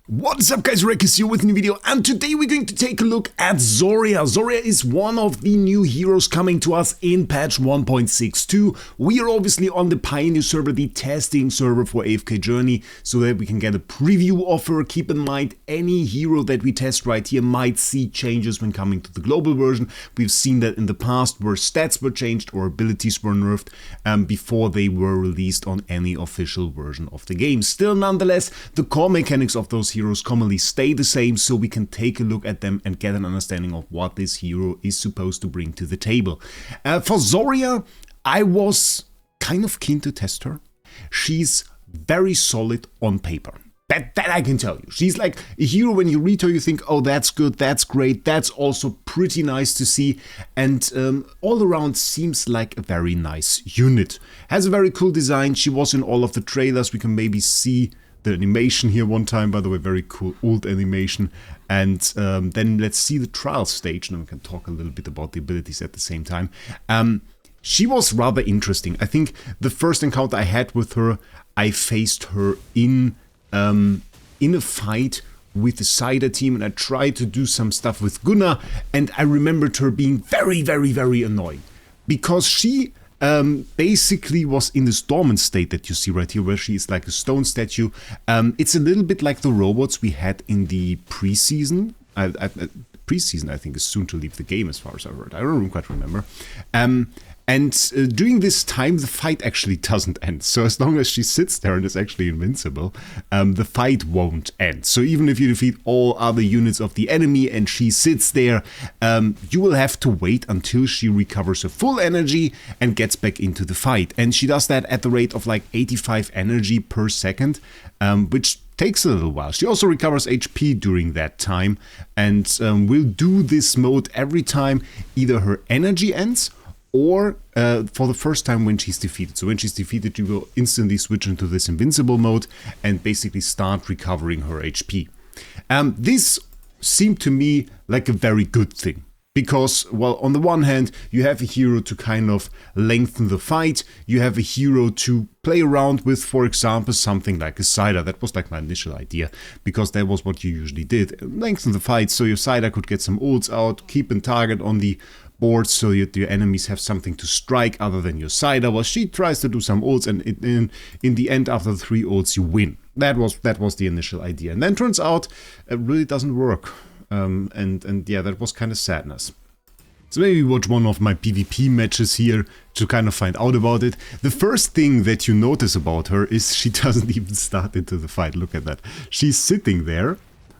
What's up guys, Wraec is here with a new video, and today we're going to take a look at Zorya. Zorya is one of the new heroes coming to us in patch 1.62. We are obviously on the Pioneer server, the testing server for AFK Journey, so that we can get a preview of her. Keep in mind, any hero that we test right here might see changes when coming to the global version. We've seen that in the past where stats were changed or abilities were nerfed before they were released on any official version of the game. Still, nonetheless, the core mechanics of those heroes commonly stay the same, so we can take a look at them and get an understanding of what this hero is supposed to bring to the table. For Zorya, I was kind of keen to test her. She's very solid on paper. That I can tell you. She's like a hero. When you read her, you think, oh, that's good, that's great, that's also pretty nice to see, and all around seems like a very nice unit. Has a very cool design. She was in all of the trailers. We can maybe see the animation here one time, by the way, very cool old animation. And then let's see the trial stage, and then we can talk a little bit about the abilities at the same time. She was rather interesting. I think the first encounter I had with her, I faced her in a fight with the Cider team, and I tried to do some stuff with Gunnar, and I remembered her being very, very, very annoying, because she basically was in this dormant state that you see right here, where she is like a stone statue. It's a little bit like the robots we had in the preseason. Preseason, I think, is soon to leave the game, as far as I heard. I don't quite remember. And during this time, the fight actually doesn't end. So as long as she sits there and is actually invincible, the fight won't end. So even if you defeat all other units of the enemy and she sits there, you will have to wait until she recovers her full energy and gets back into the fight. And she does that at the rate of like 85 energy per second, which takes a little while. She also recovers HP during that time, and will do this mode every time either her energy ends or for the first time when she's defeated. So when she's defeated, you will instantly switch into this invincible mode and basically start recovering her HP. This seemed to me like a very good thing. Because, well, on the one hand, you have a hero to kind of lengthen the fight. You have a hero to play around with, for example, something like a Cider. That was like my initial idea, because that was what you usually did. Lengthen the fight so your Cider could get some ults out, keep a target on the board so that your enemies have something to strike other than your Cider. Well, she tries to do some ults, and in the end, after the 3 ults, you win. That was the initial idea. And then turns out it really doesn't work. And yeah, that was kind of sadness. So maybe watch one of my PvP matches here to kind of find out about it. The first thing that you notice about her is she doesn't even start into the fight. Look at that. She's sitting there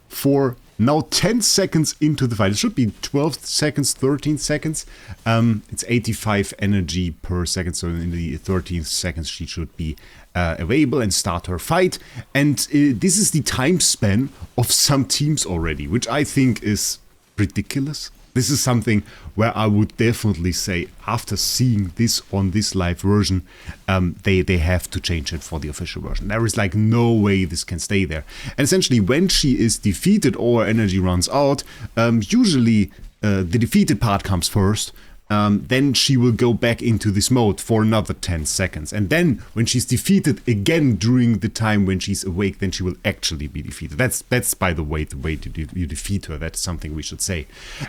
for now 10 seconds into the fight. It should be 12 seconds, 13 seconds. It's 85 energy per second, so in the 13th seconds she should be available and start her fight. And this is the time span of some teams already, which I think is ridiculous. This is something where I would definitely say, after seeing this on this live version, they have to change it for the official version. There is like no way this can stay there. And essentially, when she is defeated or her energy runs out, usually the defeated part comes first. Then she will go back into this mode for another 10 seconds. And then when she's defeated again during the time when she's awake, then she will actually be defeated. That's by the way you defeat her. That's something we should say.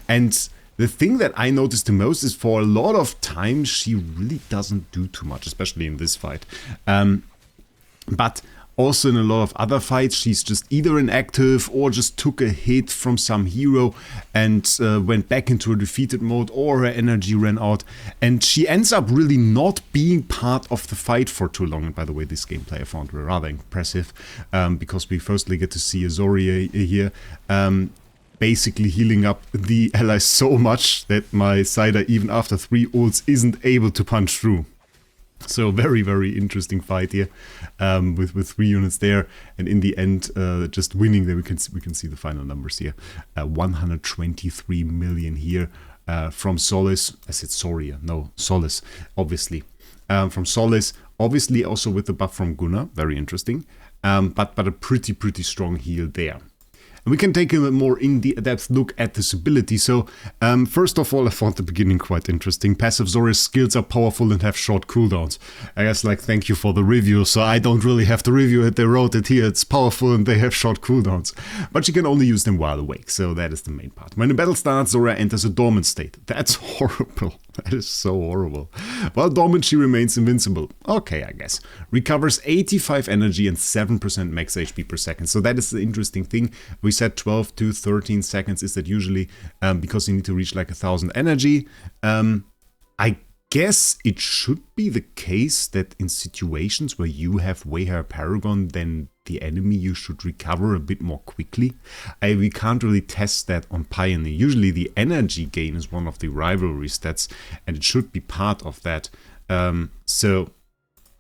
And the thing that I noticed the most is, for a lot of times she really doesn't do too much, especially in this fight. But also in a lot of other fights, she's just either inactive or just took a hit from some hero and went back into a defeated mode, or her energy ran out. And she ends up really not being part of the fight for too long. And by the way, this gameplay I found rather impressive, because we firstly get to see a Zorya here basically healing up the allies so much that my Cider, even after 3 ults, isn't able to punch through. So very, very interesting fight here, with 3 units there, and in the end, just winning. There we can see the final numbers here. 123 million here from Solace. I said Zorya, no, Solace, obviously. From Solace, obviously also with the buff from Gunnar, very interesting. But a pretty strong heal there. We can take a more in-depth look at this ability. So, first of all, I found the beginning quite interesting. Passive Zorya's skills are powerful and have short cooldowns. I guess, like, thank you for the review, so I don't really have to review it. They wrote it here. It's powerful and they have short cooldowns. But she can only use them while awake, so that is the main part. When the battle starts, Zorya enters a dormant state. That's horrible. That is so horrible. While dormant, she remains invincible. Okay, I guess. Recovers 85 energy and 7% max HP per second. So that is the interesting thing. We said 12 to 13 seconds is that usually because you need to reach like 1000 energy. I guess it should be the case that in situations where you have way higher Paragon than the enemy, you should recover a bit more quickly. We can't really test that on Pioneer. Usually the energy gain is one of the rivalry stats, and it should be part of that. So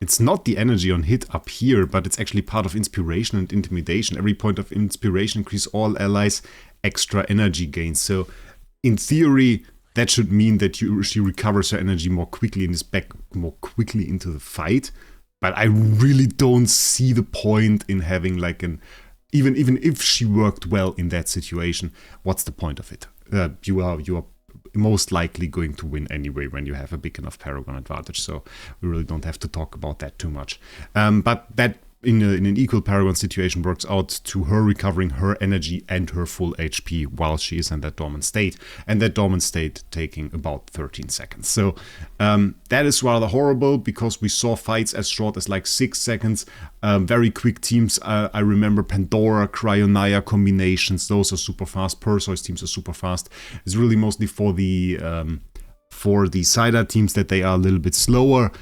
it's not the energy on hit up here, but it's actually part of inspiration and intimidation. Every point of inspiration increase all allies extra energy gain. So in theory, that should mean that she recovers her energy more quickly and is back more quickly into the fight. But I really don't see the point in having like an... Even if she worked well in that situation, what's the point of it? You are most likely going to win anyway when you have a big enough Paragon advantage. So we really don't have to talk about that too much. But that in an equal Paragon situation works out to her recovering her energy and her full HP while she is in that dormant state, and that dormant state taking about 13 seconds. So that is rather horrible because we saw fights as short as like 6 seconds, very quick teams. I remember Pandora, Cryonia combinations, those are super fast. Perseus teams are super fast. It's really mostly for the Cider teams that they are a little bit slower.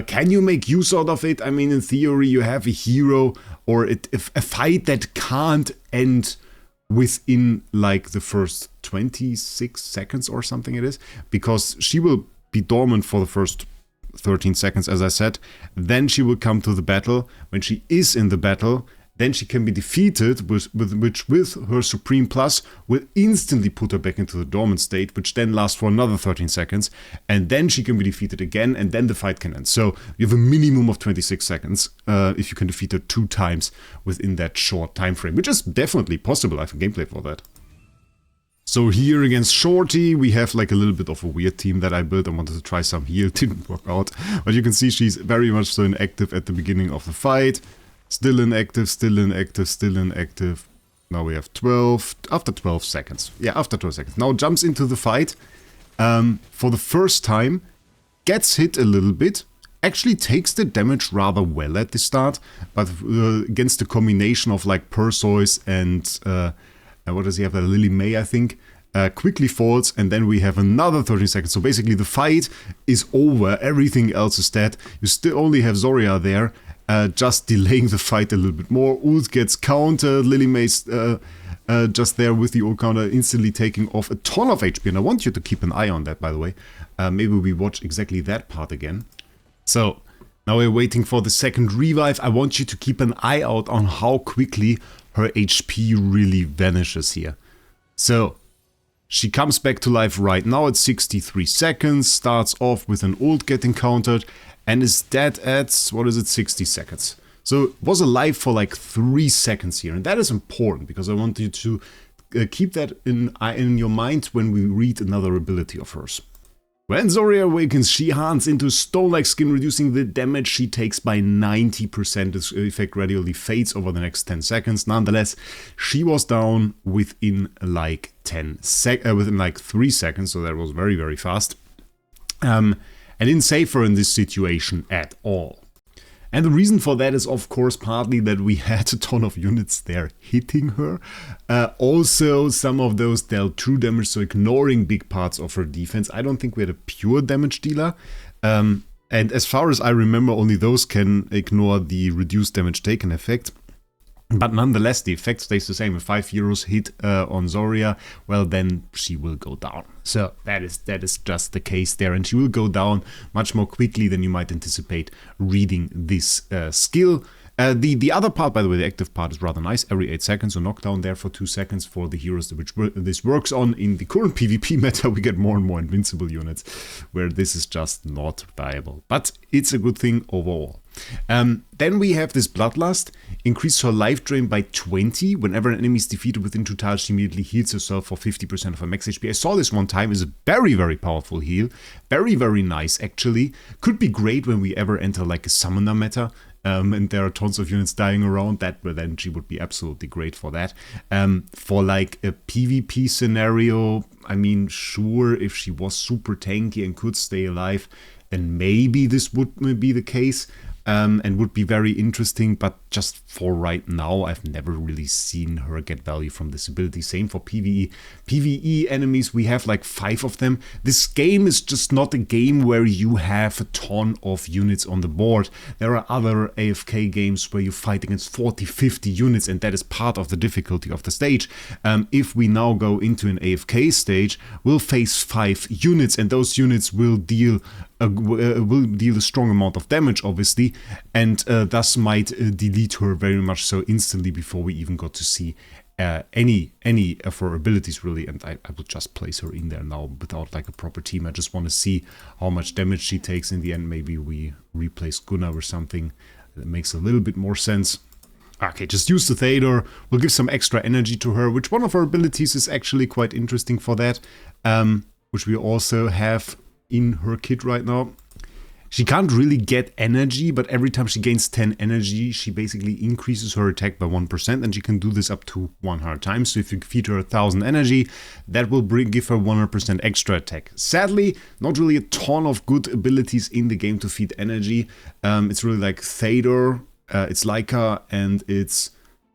Can you make use out of it? I mean, in theory, you have a hero or a fight that can't end within like the first 26 seconds or something it is, because she will be dormant for the first 13 seconds, as I said. Then she will come to the battle. When she is in the battle, then she can be defeated, which with her Supreme Plus will instantly put her back into the dormant state, which then lasts for another 13 seconds, and then she can be defeated again, and then the fight can end. So you have a minimum of 26 seconds if you can defeat her 2 times within that short time frame, which is definitely possible. I have a gameplay for that. So here against Shorty, we have like a little bit of a weird team that I built. I wanted to try some heal, didn't work out. But you can see she's very much so inactive at the beginning of the fight. Still inactive, still inactive, still inactive. Now we have 12, after 12 seconds. Yeah, after 12 seconds. Now jumps into the fight for the first time, gets hit a little bit, actually takes the damage rather well at the start, but against the combination of like Perseus and, what does he have, Lily May, I think, quickly falls, and then we have another 30 seconds. So basically the fight is over, everything else is dead. You still only have Zorya there, just delaying the fight a little bit more. Ult gets countered, Lily May's just there with the ult counter, instantly taking off a ton of HP, and I want you to keep an eye on that, by the way. Maybe we watch exactly that part again. So, now we're waiting for the second revive. I want you to keep an eye out on how quickly her HP really vanishes here. So, she comes back to life right now at 63 seconds, starts off with an ult getting countered, and is dead at, what is it, 60 seconds. So was alive for like 3 seconds here, and that is important because I want you to keep that in your mind when we read another ability of hers. When Zorya awakens, she harns into stone-like skin, reducing the damage she takes by 90%. This effect gradually fades over the next 10 seconds. Nonetheless, she was down within like 3 seconds, so that was very, very fast. I didn't save her in this situation at all. And the reason for that is of course partly that we had a ton of units there hitting her. Also some of those dealt true damage, so ignoring big parts of her defense. I don't think we had a pure damage dealer. And as far as I remember, only those can ignore the reduced damage taken effect. But nonetheless, the effect stays the same. If 5 heroes hit on Zorya, well then she will go down. So that is just the case there, and she will go down much more quickly than you might anticipate reading this skill. The other part, by the way, the active part is rather nice. Every 8 seconds, so knockdown there for 2 seconds for the heroes which this works on. In the current PvP meta, we get more and more invincible units, where this is just not viable. But it's a good thing overall. Then we have this Bloodlust. Increase her life drain by 20. Whenever an enemy is defeated within 2 tiles, she immediately heals herself for 50% of her max HP. I saw this one time. It's a very, very powerful heal. Very, very nice, actually. Could be great when we ever enter like a summoner meta. And there are tons of units dying around that, but then she would be absolutely great for that. For like a PvP scenario, I mean, sure, if she was super tanky and could stay alive, then maybe this would be the case. And would be very interesting, but just for right now, I've never really seen her get value from this ability. Same for PvE. PvE enemies, we have like 5 of them. This game is just not a game where you have a ton of units on the board. There are other AFK games where you fight against 40, 50 units, and that is part of the difficulty of the stage. If we now go into an AFK stage, we'll face 5 units, and those units will deal a strong amount of damage, obviously, and thus might delete her very much so instantly before we even got to see any of her abilities, really. And I would just place her in there now without like a proper team. I just want to see how much damage she takes in the end. Maybe we replace Gunnar or something that makes a little bit more sense. Okay, just use the Theodore. We'll give some extra energy to her, which one of her abilities is actually quite interesting for that, which we also have in her kit right now. She can't really get energy, but every time she gains 10 energy, she basically increases her attack by 1%, and she can do this up to 100 times. So if you feed her 1000 energy, that will give her 100% extra attack. Sadly, not really a ton of good abilities in the game to feed energy. It's really like Theodore, it's Leica, and it's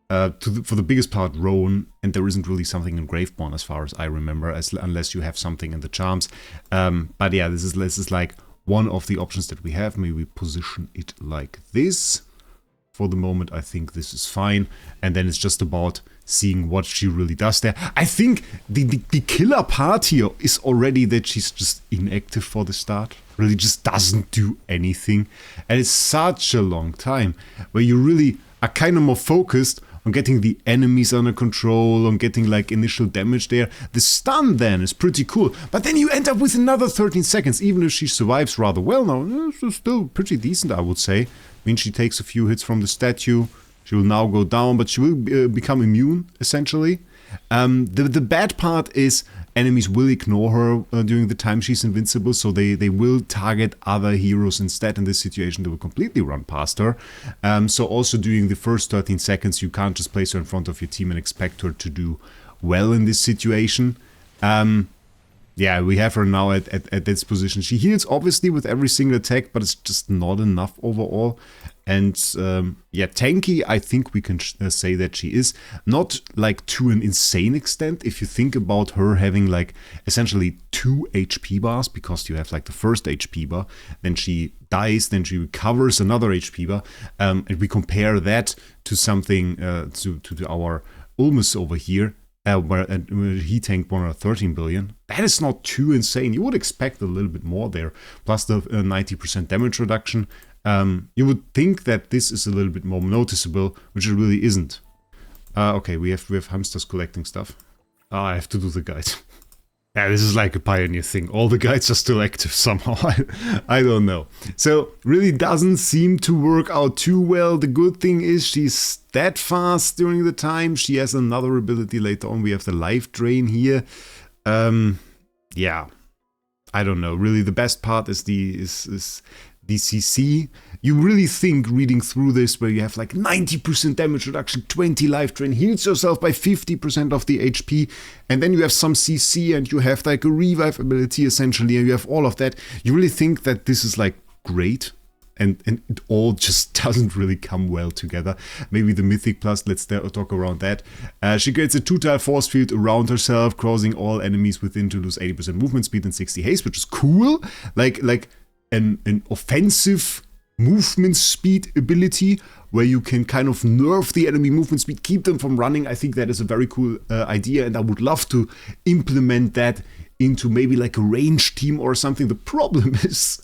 for the biggest part Roan, and there isn't really something in Graveborn as far as I remember, unless you have something in the charms. But yeah, this is like one of the options that we have. Maybe we position it like this. For the moment, I think this is fine, and then it's just about seeing what she really does there. I think the killer part here is already that she's just inactive for the start. Really just doesn't do anything, and it's such a long time where you really are kind of more focused on getting the enemies under control, on getting like initial damage there. The stun then is pretty cool, but then you end up with another 13 seconds, even if she survives rather well now. It's still pretty decent, I would say. I mean, she takes a few hits from the statue. She will now go down, but she will become immune, essentially. The bad part is enemies will ignore her during the time she's invincible, so they will target other heroes instead. In this situation, they will completely run past her. So also during the first 13 seconds, you can't just place her in front of your team and expect her to do well in this situation. Yeah, we have her now at this position. She heals, obviously, with every single attack, but it's just not enough overall. And yeah, tanky, I think we can say that she is. Not like to an insane extent. If you think about her having like essentially 2 HP bars, because you have like the first HP bar, then she dies, then she recovers another HP bar. And we compare that to something, to our Ulmus over here, where he tanked 113 billion. That is not too insane. You would expect a little bit more there. Plus the 90% damage reduction. You would think that this is a little bit more noticeable, which it really isn't. Okay, we have hamsters collecting stuff. I have to do the guide. Yeah, this is like a Pioneer thing. All the guides are still active somehow. I don't know. So, really doesn't seem to work out too well. The good thing is she's steadfast during the time. She has another ability later on. We have the life drain here. Yeah, I don't know. Really, the best part is the CC. You really think reading through this where you have like 90% damage reduction, 20 life drain, heals yourself by 50% of the HP, and then you have some CC and you have like a revive ability essentially, and you have all of that. You really think that this is like great, and it all just doesn't really come well together. Maybe the Mythic Plus, let's talk around that. She creates a 2-tile force field around herself, causing all enemies within to lose 80% movement speed and 60 haste, which is cool. Like an offensive movement speed ability where you can kind of nerf the enemy movement speed, keep them from running. I think that is a very cool idea, and I would love to implement that into maybe like a range team or something. The problem is,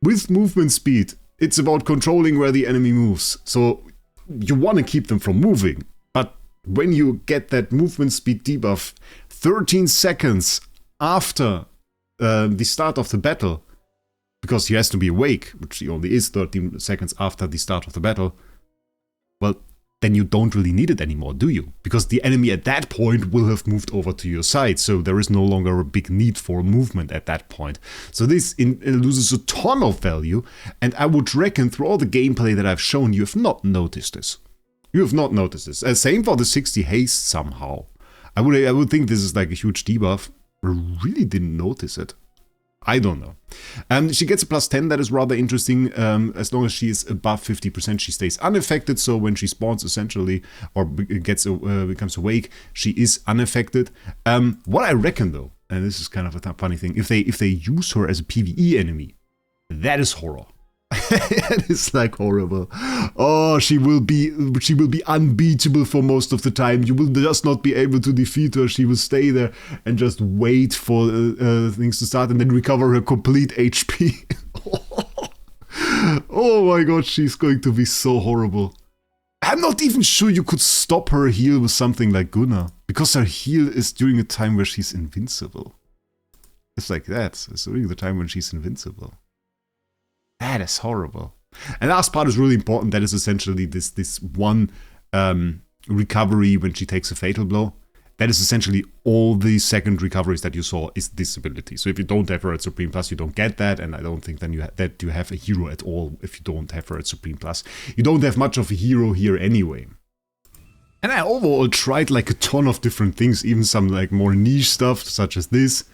with movement speed, it's about controlling where the enemy moves. So you want to keep them from moving, but when you get that movement speed debuff 13 seconds after the start of the battle, because he has to be awake, which he only is 13 seconds after the start of the battle, well, then you don't really need it anymore, do you? Because the enemy at that point will have moved over to your side, so there is no longer a big need for movement at that point. So this loses a ton of value, and I would reckon through all the gameplay that I've shown, you have not noticed this. You have not noticed this. Same for the 60 haste somehow. I would think this is like a huge debuff. I really didn't notice it. I don't know. She gets a +10, that is rather interesting. As long as she is above 50%, she stays unaffected. So when she spawns essentially, or becomes awake, she is unaffected. What I reckon though, and this is kind of a funny thing, if they use her as a PvE enemy, that is horror. It is like horrible. Oh, she will be unbeatable for most of the time. You will just not be able to defeat her. She will stay there and just wait for things to start and then recover her complete HP. Oh my god, she's going to be so horrible. I'm not even sure you could stop her heal with something like Gunnar, because her heal is during a time where she's invincible. It's like that. It's during the time when she's invincible. That is horrible. And the last part is really important. That is essentially this one recovery when she takes a fatal blow. That is essentially all the second recoveries that you saw is this ability. So if you don't have her at Supreme Plus, you don't get that. And I don't think then that you have a hero at all if you don't have her at Supreme Plus. You don't have much of a hero here anyway. And I overall tried like a ton of different things, even some like more niche stuff such as this.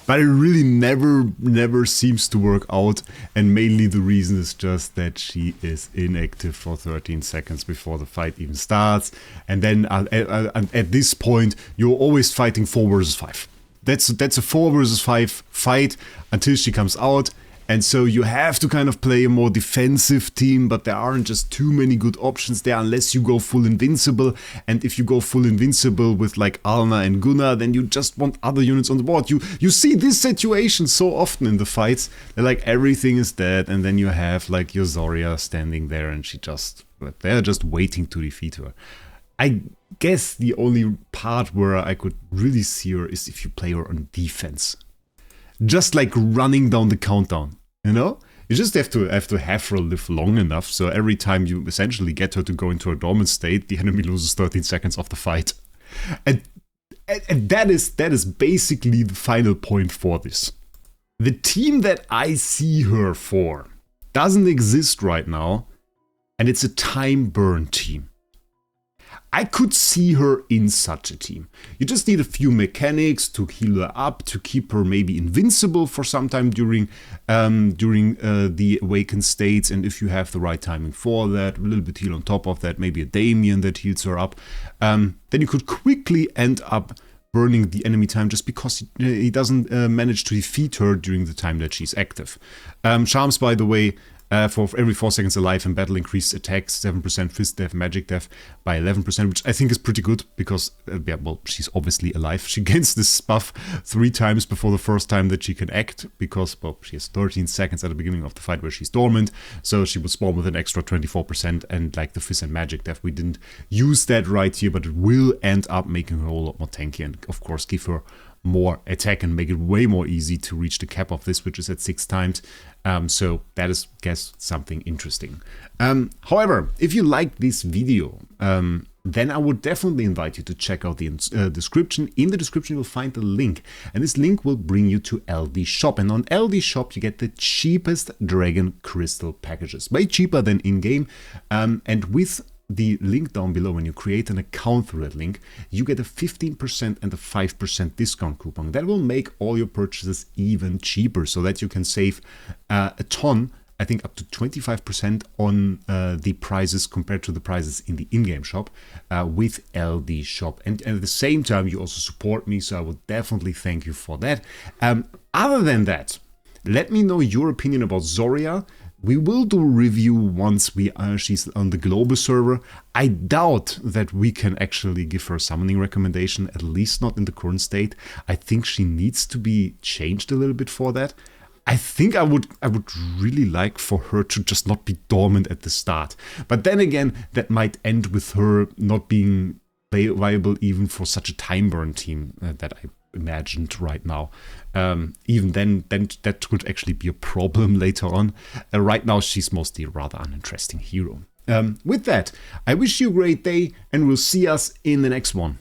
But it really never seems to work out, and mainly the reason is just that she is inactive for 13 seconds before the fight even starts, and then at this point you're always fighting 4 versus 5. That's a 4 versus 5 fight until she comes out, and so you have to kind of play a more defensive team, but there aren't just too many good options there unless you go full invincible. And if you go full invincible with like Alna and Gunnar, then you just want other units on the board. You see this situation so often in the fights that like everything is dead, and then you have like your Zorya standing there and they're just waiting to defeat her. I guess the only part where I could really see her is if you play her on defense. Just like running down the countdown, you know? You just have to have her live long enough, so every time you essentially get her to go into a dormant state, the enemy loses 13 seconds of the fight. And that is basically the final point for this. The team that I see her for doesn't exist right now, and it's a time burn team. I could see her in such a team. You just need a few mechanics to heal her up, to keep her maybe invincible for some time during the awakened states, and if you have the right timing for that, a little bit heal on top of that, maybe a Damien that heals her up, then you could quickly end up burning the enemy time just because he doesn't manage to defeat her during the time that she's active. Charms, by the way, for every 4 seconds alive in battle, increased attacks 7%, fist death, magic death by 11%, which I think is pretty good because, yeah, well, she's obviously alive. She gains this buff 3 times before the first time that she can act because, well, she has 13 seconds at the beginning of the fight where she's dormant, so she would spawn with an extra 24%, and like the fist and magic death, we didn't use that right here, but it will end up making her a whole lot more tanky and, of course, give her more attack and make it way more easy to reach the cap of this, which is at 6 times. So that is, guess, something interesting. However, if you like this video, then I would definitely invite you to check out the description. In the description, you'll find the link, and this link will bring you to LD Shop. And on LD Shop, you get the cheapest Dragon Crystal packages, way cheaper than in-game. And with the link down below, when you create an account through that link, you get a 15% and a 5% discount coupon. That will make all your purchases even cheaper, so that you can save a ton, I think up to 25% on the prices compared to the prices in the in-game shop with LD Shop. And at the same time, you also support me, so I would definitely thank you for that. Other than that, let me know your opinion about Zorya. We will do a review once she's on the global server. I doubt that we can actually give her a summoning recommendation, at least not in the current state. I think she needs to be changed a little bit for that. I think I would really like for her to just not be dormant at the start. But then again, that might end with her not being viable even for such a time burn team that I imagined right now. Even then that could actually be a problem later on. Right now she's mostly a rather uninteresting hero. With that, I wish you a great day and we'll see us in the next one.